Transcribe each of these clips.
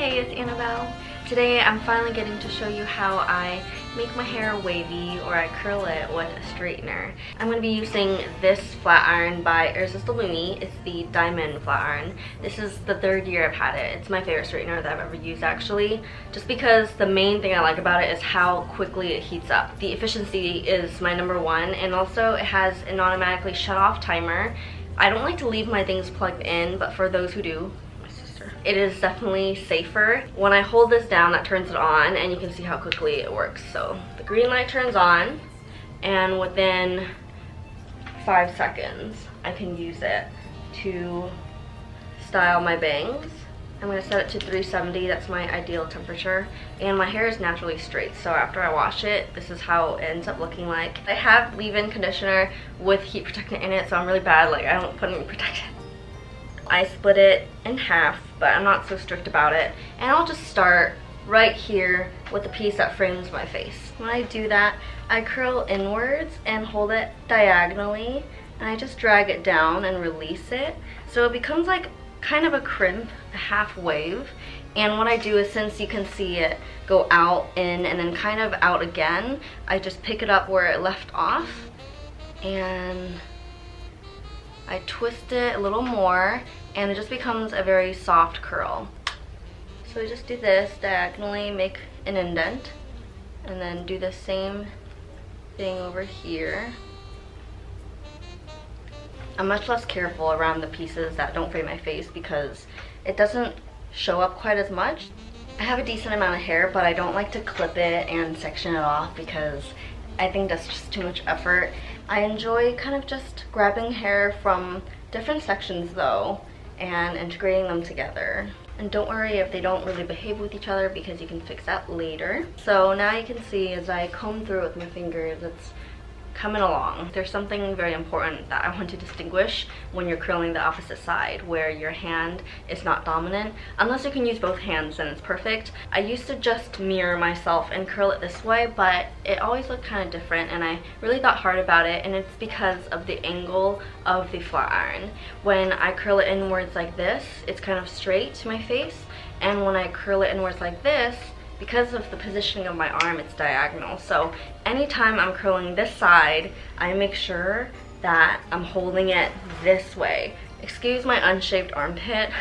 Hey, it's Annabelle. Today I'm finally getting to show you how I make my hair wavy or I curl it with a straightener. I'm going to be using this flat iron by Irresistibly. It's the diamond flat iron. This is the third year I've had it. It's my favorite straightener that I've ever used actually, just because the main thing I like about it is how quickly it heats up. The efficiency is my number one, and also it has an automatically shut off timer. I don't like to leave my things plugged in, but for those who do, it is definitely safer. When I hold this down, that turns it on, and you can see how quickly it works. So the green light turns on, and within 5 seconds, I can use it to style my bangs. I'm gonna set it to 370, that's my ideal temperature. And my hair is naturally straight, so after I wash it, this is how it ends up looking like. I have leave-in conditioner with heat protectant in it, so I'm really bad, like I don't put any protectant. I split it in half, but I'm not so strict about it. And I'll just start right here with the piece that frames my face. When I do that, I curl inwards and hold it diagonally, and I just drag it down and release it. So it becomes like kind of a crimp, a half wave. And what I do is, since you can see it go out, in, and then kind of out again, I just pick it up where it left off, and I twist it a little more, and it just becomes a very soft curl. So I just do this diagonally, make an indent, and then do the same thing over here. I'm much less careful around the pieces that don't frame my face because it doesn't show up quite as much. I have a decent amount of hair, but I don't like to clip it and section it off because I think that's just too much effort. I enjoy kind of just grabbing hair from different sections though and integrating them together. And don't worry if they don't really behave with each other because you can fix that later. So now you can see as I comb through with my fingers, it's coming along. There's something very important that I want to distinguish when you're curling the opposite side, where your hand is not dominant. Unless you can use both hands, then it's perfect. I used to just mirror myself and curl it this way, but it always looked kind of different, and I really thought hard about it, and it's because of the angle of the flat iron. When I curl it inwards like this, it's kind of straight to my face, and when I curl it inwards like this, because of the positioning of my arm, it's diagonal. So anytime I'm curling this side, I make sure that I'm holding it this way. Excuse my unshaved armpit.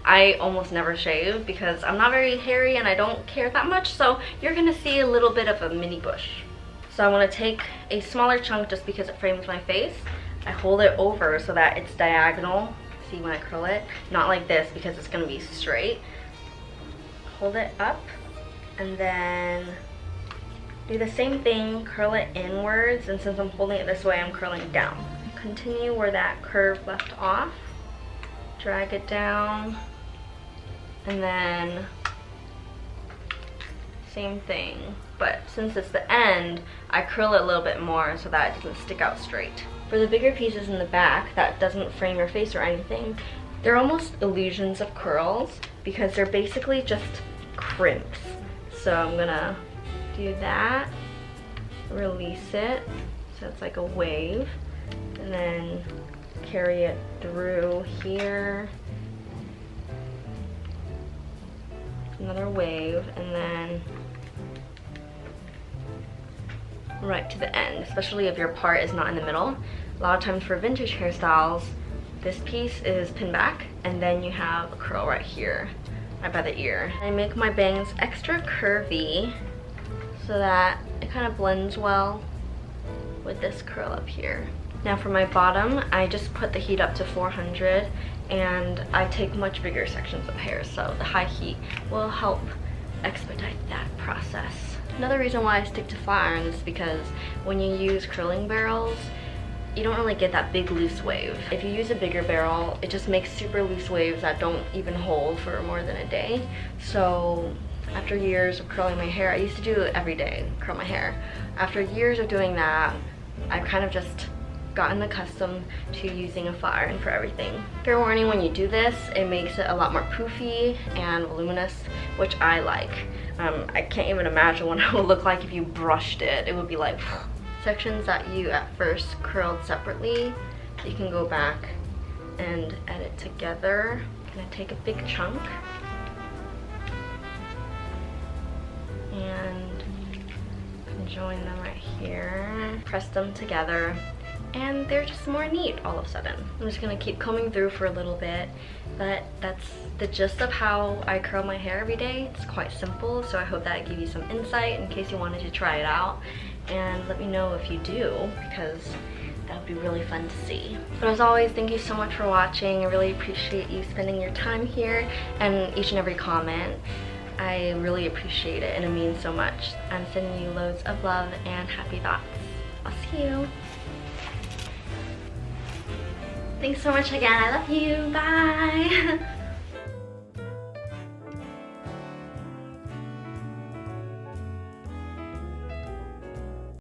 I almost never shave because I'm not very hairy and I don't care that much, so you're gonna see a little bit of a mini bush. So I want to take a smaller chunk just because it frames my face. I hold it over so that it's diagonal. See when I curl it? Not like this because it's gonna be straight. Hold it up, and then do the same thing, curl it inwards, and since I'm holding it this way, I'm curling down. Continue where that curve left off, drag it down, and then same thing, but since it's the end, I curl it a little bit more so that it doesn't stick out straight. For the bigger pieces in the back that doesn't frame your face or anything, they're almost illusions of curls because they're basically just crimps. So I'm gonna do that, release it, so it's like a wave, and then carry it through here, another wave, and then right to the end, especially if your part is not in the middle. A lot of times for vintage hairstyles, this piece is pinned back, and then you have a curl right here, right by the ear. I make my bangs extra curvy so that it kind of blends well with this curl up here. Now for my bottom, I just put the heat up to 400, and I take much bigger sections of hair, so the high heat will help expedite that process. Another reason why I stick to flat irons is because when you use curling barrels, you don't really get that big loose wave. If you use a bigger barrel, it just makes super loose waves that don't even hold for more than a day. So after years of curling my hair, I used to do it every day, curl my hair. After years of doing that, I've kind of just gotten accustomed to using a flat iron for everything. Fair warning, when you do this, it makes it a lot more poofy and voluminous, which I like. I can't even imagine what it would look like if you brushed it. It would be like sections that you at first curled separately, you can go back and edit together. I'm gonna take a big chunk join them right here. Press them together and they're just more neat all of a sudden. I'm just gonna keep combing through for a little bit, but that's the gist of how I curl my hair every day. It's quite simple, so I hope that gave you some insight in case you wanted to try it out. And let me know if you do, because that would be really fun to see. But as always, thank you so much for watching. I really appreciate you spending your time here and each and every comment. I really appreciate it and it means so much. I'm sending you loads of love and happy thoughts. I'll see you. Thanks so much again. I love you. Bye.